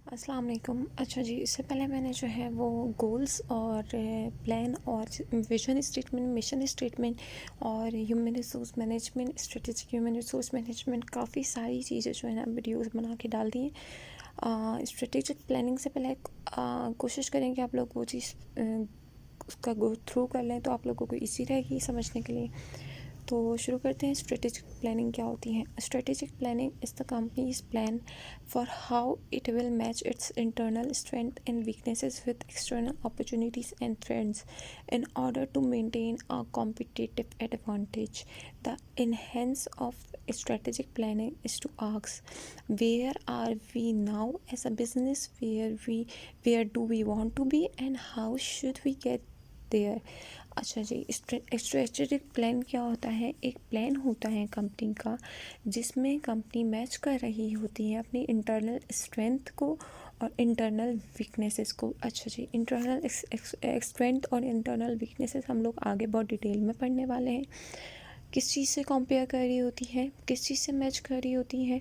अस्सलाम वालेकुम। अच्छा जी, इससे पहले मैंने जो है वो गोल्स और प्लान और विजन स्टेटमेंट, मिशन स्टेटमेंट और human resource management, strategic human resource management, काफ़ी सारी चीज़ें जो है ना वीडियोस बना के डाल दी हैं। स्ट्रेटेजिक प्लानिंग से पहले कोशिश करें कि आप लोग वो चीज़ उसका गो थ्रू कर लें तो आप लोगों को ईजी रहेगी समझने के लिए। तो शुरू करते हैं। स्ट्रेटेजिक प्लानिंग क्या होती है? Strategic planning is the company's plan for how it will match its internal strength and weaknesses with external opportunities and threats in order to maintain a competitive advantage. The enhance of strategic planning is to ask where are we now as a business, where do we want to be and how should we get there। अच्छा जी, strategic plan क्या होता है? एक plan होता है company का जिसमें company match कर रही होती है अपनी इंटरनल स्ट्रेंथ को और इंटरनल वीकनेसेस को। अच्छा जी, इंटरनल स्ट्रेंथ और इंटरनल वीकनेसेस हम लोग आगे बहुत डिटेल में पढ़ने वाले हैं। किस चीज़ से कंपेयर कर रही होती है, किस चीज़ से मैच कर रही होती है?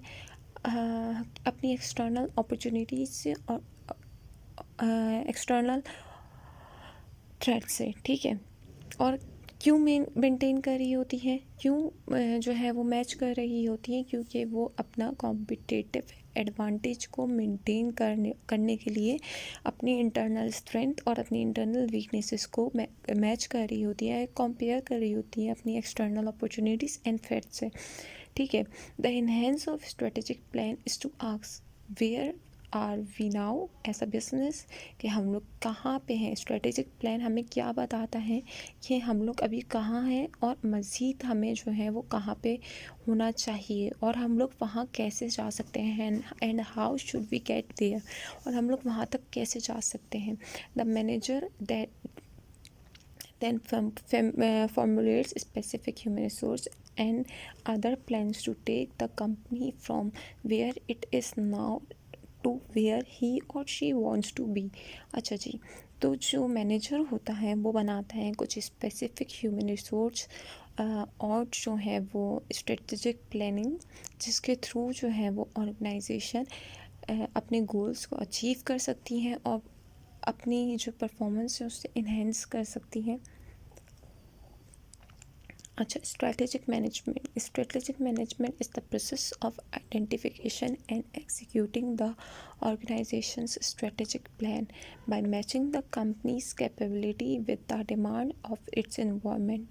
अपनी एक्सटर्नल अपॉर्चुनिटीज़ से और एक्सटर्नल थ्रेट से, ठीक है। और क्यों मेंटेन कर रही होती है, क्यों जो है वो मैच कर रही होती है? क्योंकि वो अपना कॉम्पिटिटिव एडवांटेज को मेंटेन करने के लिए अपनी इंटरनल स्ट्रेंथ और अपनी इंटरनल वीकनेसेस को मैच कर रही होती है, कंपेयर कर रही होती है अपनी एक्सटर्नल अपॉर्चुनिटीज़ एंड थ्रेट से, ठीक है। The enhance of strategic plan is to ask where are we now as a business, कि हम लोग कहाँ पे हैं। स्ट्रेटेजिक प्लान हमें क्या बताता है कि हम लोग अभी कहाँ हैं और मज़ीद हमें जो है वो कहाँ पे होना चाहिए और हम लोग वहाँ कैसे जा सकते हैं and how should we get there, और हम लोग वहाँ तक कैसे जा सकते हैं। The manager then formulates specific human resource and other plans to take the company from where it is now to where he और शी वॉन्ट्स टू बी। अच्छा जी, तो जो मैनेजर होता है वो बनाता है कुछ स्पेसिफिक ह्यूमन रिसोर्स और जो है वो स्ट्रेटजिक प्लानिंग, जिसके थ्रू जो है वो ऑर्गेनाइजेशन अपने गोल्स को अचीव कर सकती हैं और अपनी जो परफॉर्मेंस है उससे इन्हेंस कर सकती हैं। अच्छा, strategic management is the process of identification and executing the organization's strategic plan by matching the company's capability with the demand of its environment.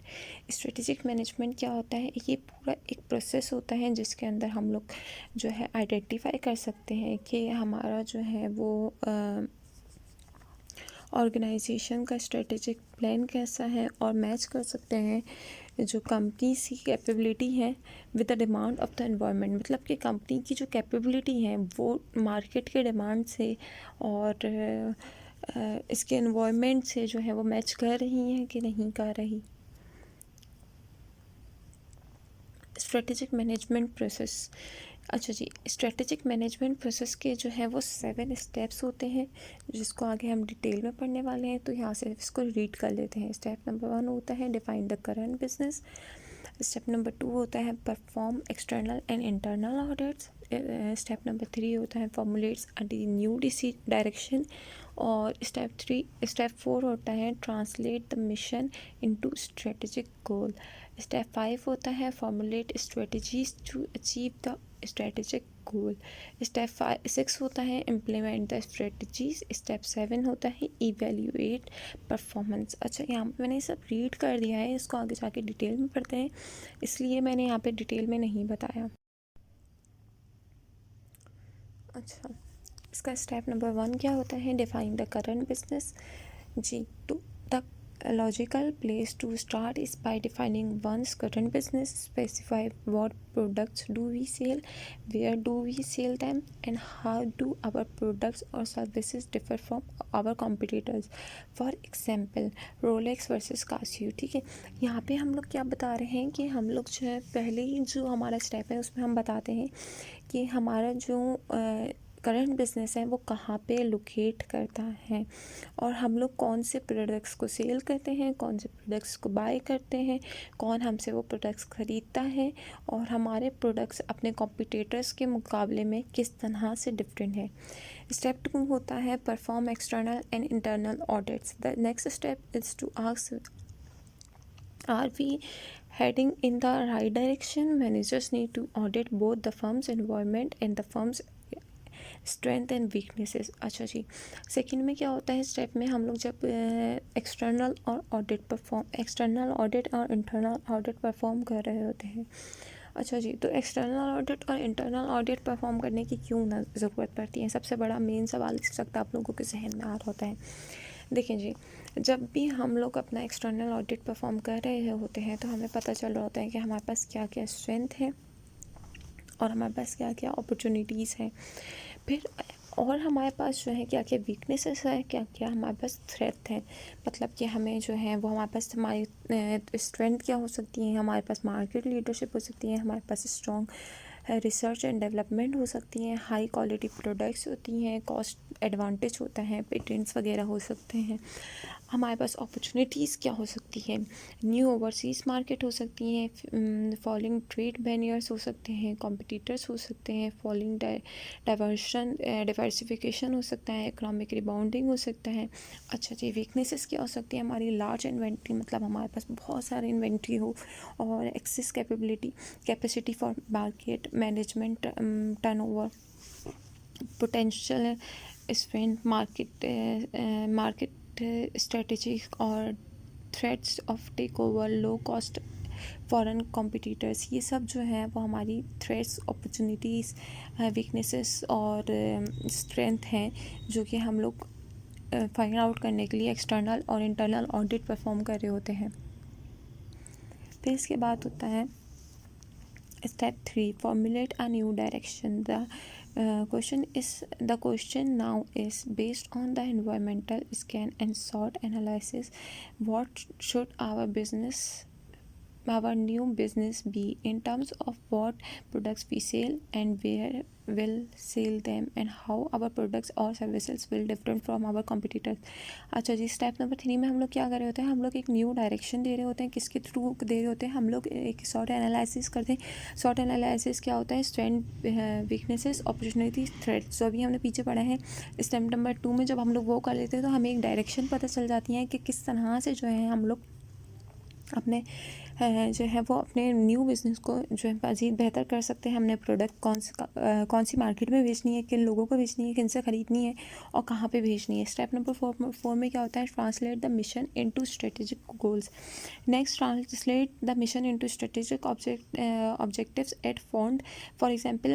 Strategic management क्या होता है? ये पूरा एक प्रोसेस होता है जिसके अंदर हम लोग जो है आइडेंटिफाई कर सकते हैं कि हमारा जो है वो ऑर्गेनाइजेशन का स्ट्रेटेजिक प्लान कैसा है और मैच कर सकते हैं जो कंपनी की कैपेबिलिटी है with the demand of the environment. मतलब कि कंपनी की जो कैपेबिलिटी है वो मार्केट के डिमांड से और इसके एनवायरनमेंट से जो है वो मैच कर रही हैं कि नहीं कर रही। Strategic management process. अच्छा जी, स्ट्रेटेजिक मैनेजमेंट प्रोसेस के जो है वो 7 स्टेप्स होते हैं जिसको आगे हम डिटेल में पढ़ने वाले हैं, तो यहाँ से इसको रीड कर लेते हैं। स्टेप नंबर 1 होता है define the current business. Step number 2 होता है perform external and internal audits. Step number 3 होता है फॉर्मुलेट्स अ न्यू डायरेक्शन। और स्टेप 4 होता है translate the mission into strategic goal. Step 5 होता है formulate strategies to achieve the strategic goal. Step 6 होता है इम्प्लीमेंट द स्ट्रेटजीज। स्टेप 7 होता है इवेल्यूएट परफॉर्मेंस। अच्छा, यहाँ पे मैंने सब रीड कर दिया है, इसको आगे जाके डिटेल में पढ़ते हैं, इसलिए मैंने यहाँ पे डिटेल में नहीं बताया। अच्छा, इसका स्टेप नंबर 1 क्या होता है? Define the current business. जी, तो the logical place to start is by defining one's current business. Specify what products do we sell, where do we sell them, and how do our products or services differ from our competitors. For example, Rolex versus Casio। ठीक है, यहाँ पे हम लोग क्या बता रहे हैं कि हम लोग जो है पहले ही जो हमारा स्टेप है उसमें हम बताते हैं कि हमारा जो करंट बिजनेस है वो कहाँ पे लोकेट करता है, और हम लोग कौन से प्रोडक्ट्स को सेल करते हैं, कौन से प्रोडक्ट्स को बाय करते हैं, कौन हमसे वो प्रोडक्ट्स ख़रीदता है, और हमारे प्रोडक्ट्स अपने कॉम्पिटिटर्स के मुकाबले में किस तरह से डिफरेंट है। स्टेप 2 होता है perform external and internal audits. The next step is to ask, are we heading in the right direction? Managers need to audit both the firm's environment and the firm's strength and weaknesses. अच्छा जी, second में क्या होता है, step में हम लोग जब external audit और इंटरनल ऑडिट परफॉर्म कर रहे होते हैं। अच्छा जी, तो एक्सटर्नल ऑडिट और इंटरनल ऑडिट परफॉर्म करने की क्यों ना ज़रूरत पड़ती है, सबसे बड़ा मेन सवाल इस वक्त आप लोगों के जहन में आ रहा होता है। देखिए जी, जब भी हम लोग अपना एक्सटर्नल ऑडिट परफॉर्म कर रहे होते हैं तो हमें पता चल रहा होता है कि हमारे पास क्या क्या स्ट्रेंथ है और हमारे पास क्या क्या अपॉर्चुनिटीज़ हैं, फिर और हमारे पास जो है क्या क्या वीकनेसेस है, क्या क्या हमारे पास थ्रेट है। मतलब कि हमें जो है वो हमारे पास हमारी स्ट्रेंथ क्या हो सकती है, हमारे पास मार्केट लीडरशिप हो सकती है, हमारे पास स्ट्रॉन्ग रिसर्च एंड डेवलपमेंट हो सकती हैं, हाई क्वालिटी प्रोडक्ट्स होती हैं, कॉस्ट एडवांटेज होता है, पेटेंट्स वगैरह हो सकते हैं, हमारे पास अपॉर्चुनिटीज़ क्या हो सकती है, न्यू ओवरसीज़ मार्केट हो सकती हैं, फॉलिंग ट्रेड बैरियर्स हो सकते हैं, कॉम्पिटिटर्स हो सकते हैं, फॉलिंग डाइवर्सिफिकेशन हो सकता है, इकोनॉमिक रिबाउंडिंग हो सकता है। अच्छा जी, वीकनेसेस क्या हो सकती है, हमारी लार्ज इन्वेंट्री, मतलब हमारे पास बहुत सारी इन्वेंट्री हो और excess capacity for market management, turnover, potential spend, market strategy और threats of takeover, low cost foreign competitors, ये सब जो है वो हमारी थ्रेट्स, अपॉर्चुनिटीज़, वीकनेसेस और स्ट्रेंथ हैं जो कि हम लोग फाइंड आउट करने के लिए एक्सटर्नल और इंटरनल ऑडिट परफॉर्म कर रहे होते हैं। फिर इसके बाद होता है Step 3, formulate a new direction. The question now is based on the environmental scan and SWOT analysis. What should our new business be in terms of what products we sell and where will sell them and how our products or services will different from our competitors. अच्छा जी, step number 3 में हम लोग क्या कर रहे होते हैं, हम लोग एक न्यू डायरेक्शन दे रहे होते हैं। किसके थ्रू दे रहे होते हैं, हम लोग एक शॉर्ट एनालिसिस करते हैं। शॉर्ट एनालिसिस क्या होता है, स्ट्रेंथ, वीकनेसेस, अपॉर्चुनिटी, थ्रेट, जो अभी हमने पीछे पढ़ा है। स्टेप नंबर 2 में जब हम लोग वो कर लेते हैं तो हमें एक डायरेक्शन पता चल जाती है कि किस तरह से जो है हम लोग अपने जो है वो अपने न्यू बिज़नेस को जो है मज़ीद बेहतर कर सकते हैं। हमने प्रोडक्ट कौन सी मार्केट में बेचनी है, किन लोगों को बेचनी है, किन से ख़रीदनी है और कहाँ पे भेजनी है। स्टेप नंबर 4 में क्या होता है, translate the mission into strategic goals. Next, translate the mission into strategic objectives at fond. For example,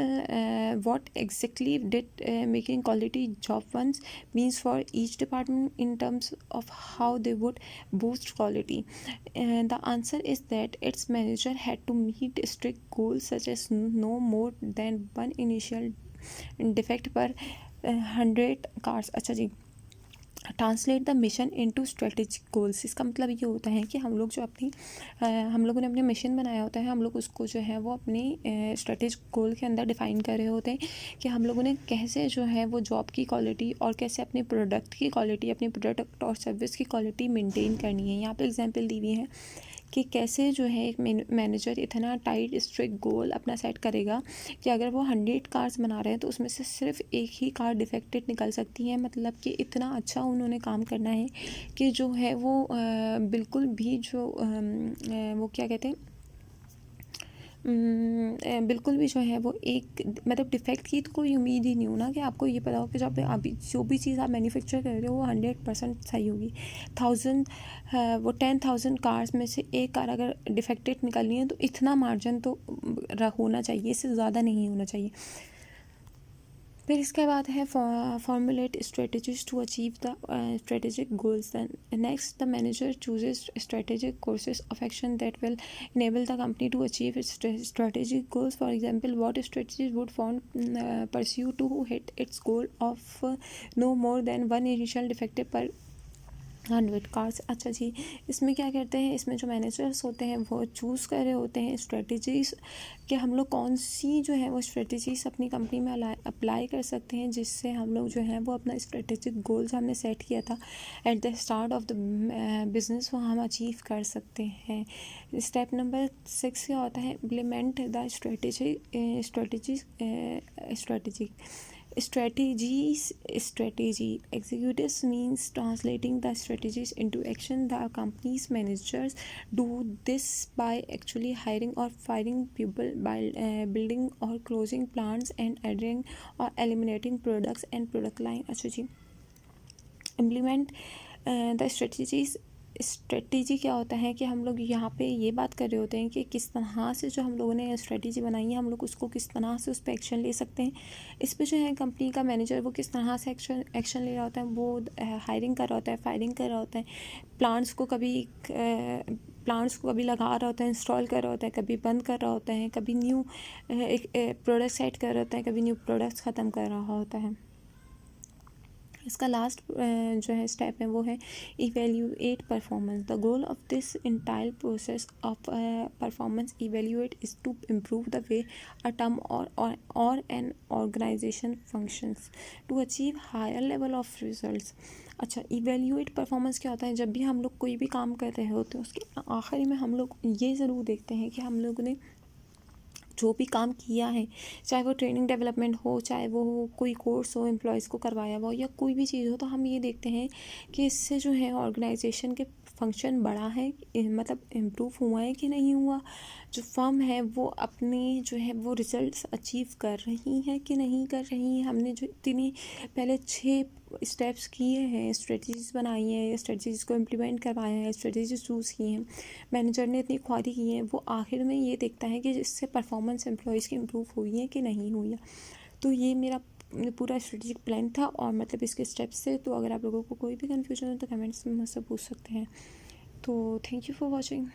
what exactly did making quality job once means for each department in terms of how they would boost quality. The answer is that its manager had to meet strict goals such as no more than one initial defect per 100 cars। अच्छा जी, translate the mission into strategic goals. इसका मतलब ये होता है कि हम लोगों ने अपने मिशन बनाया होता है, हम लोग उसको जो है वो अपनी स्ट्रेटेजिक गोल के अंदर डिफ़ाइन कर रहे होते हैं कि हम लोगों ने कैसे जो है वो जॉब की क्वालिटी और कैसे अपने प्रोडक्ट की क्वालिटी, अपने प्रोडक्ट और सर्विस की क्वालिटी मेंटेन करनी है। यहाँ पे एग्जांपल दी हुई है कि कैसे जो है एक मैनेजर इतना टाइट स्ट्रिक्ट गोल अपना सेट करेगा कि अगर वो 100 कार्स बना रहे हैं तो उसमें से सिर्फ एक ही कार डिफेक्टेड निकल सकती है। मतलब कि इतना अच्छा उन्होंने काम करना है कि जो है वो बिल्कुल भी जो वो क्या कहते हैं, बिल्कुल भी जो है वो एक मतलब डिफ़ेक्ट की तो कोई उम्मीद ही नहीं हो ना, कि आपको ये पता हो कि जब अभी जो भी चीज़ आप मैन्युफैक्चर कर रहे हो वो 100% सही होगी। 10,000 कार्स में से एक कार अगर डिफेक्टेड निकलनी है तो इतना मार्जिन तो होना चाहिए, इससे ज़्यादा नहीं होना चाहिए। फिर इसके बाद है formulate strategies to achieve the strategic goals. Next, the manager chooses strategic courses of action that will enable the company to achieve its strategic goals. For example, what strategies would firm pursue to hit its goal of no more than one initial defective per 100 cards. अच्छा जी, इसमें क्या करते हैं, इसमें जो managers होते हैं वो चूज़ कर रहे होते हैं स्ट्रेटजीज़ कि हम लोग कौन सी जो है वो स्ट्रेटजीज़ अपनी कंपनी में अप्लाई कर सकते हैं, जिससे हम लोग जो है वो अपना स्ट्रेटेजिक गोल जो हमने सेट किया था at the start of the business वो हम अचीव कर सकते हैं। स्टेप नंबर 6 क्या होता है, implement the strategy strategy. Executives means translating the strategies into action. The company's managers do this by actually hiring or firing people, by building or closing plants, and adding or eliminating products and product line. अच्छा जी, implement the strategy क्या होता है कि हम लोग यहाँ पे ये बात कर रहे होते हैं कि किस तरह से जो हम लोगों ने स्ट्रेटजी बनाई है हम लोग उसको किस तरह से उस पर एक्शन ले सकते हैं। इस पे जो है कंपनी का मैनेजर वो किस तरह से एक्शन ले रहा होता है, वो हायरिंग कर रहा होता है, फायरिंग कर रहा होता है, प्लांट्स को कभी लगा रहा होता है, इंस्टॉल कर रहा होता है, कभी बंद कर रहा होता है, कभी न्यू एक प्रोडक्ट सेट कर रहा होता है, कभी न्यू प्रोडक्ट्स ख़त्म कर रहा होता है। इसका लास्ट जो है स्टेप है वो है evaluate performance. The goal of this entire process of performance evaluate is to improve the way a team or an organisation functions to achieve higher level of results. अच्छा, इवेल्यूएट परफॉर्मेंस क्या होता है, जब भी हम लोग कोई भी काम कर रहे होते हैं उसके आखिरी में हम लोग ये ज़रूर देखते हैं कि हम लोगों ने जो भी काम किया है, चाहे वो ट्रेनिंग डेवलपमेंट हो, चाहे वो कोई कोर्स हो, एम्प्लॉयज़ को करवाया हुआ हो, या कोई भी चीज़ हो, तो हम ये देखते हैं कि इससे जो है ऑर्गेनाइजेशन के फंक्शन बढ़ा है, मतलब इम्प्रूव हुआ है कि नहीं हुआ, जो फर्म है वो अपने जो है वो रिजल्ट्स अचीव कर रही हैं कि नहीं कर रही हैं। हमने जो इतनी पहले 6 स्टेप्स किए हैं, स्ट्रेटजीज बनाई हैं, स्ट्रेटजीज को इम्प्लीमेंट करवाया है, स्ट्रेटजीज चूज़ की हैं, मैनेजर ने इतनी ख्वारी की हैं, वो आखिर में ये देखता है कि इससे परफॉर्मेंस एम्प्लॉयज़ की इम्प्रूव हुई है कि नहीं हुई है। तो ये मेरा पूरा स्ट्रेटेजिक प्लान था और मतलब इसके स्टेप्स से। तो अगर आप लोगों को कोई भी कन्फ्यूजन हो तो कमेंट्स में मुझसे पूछ सकते हैं। तो थैंक यू फॉर वॉचिंग।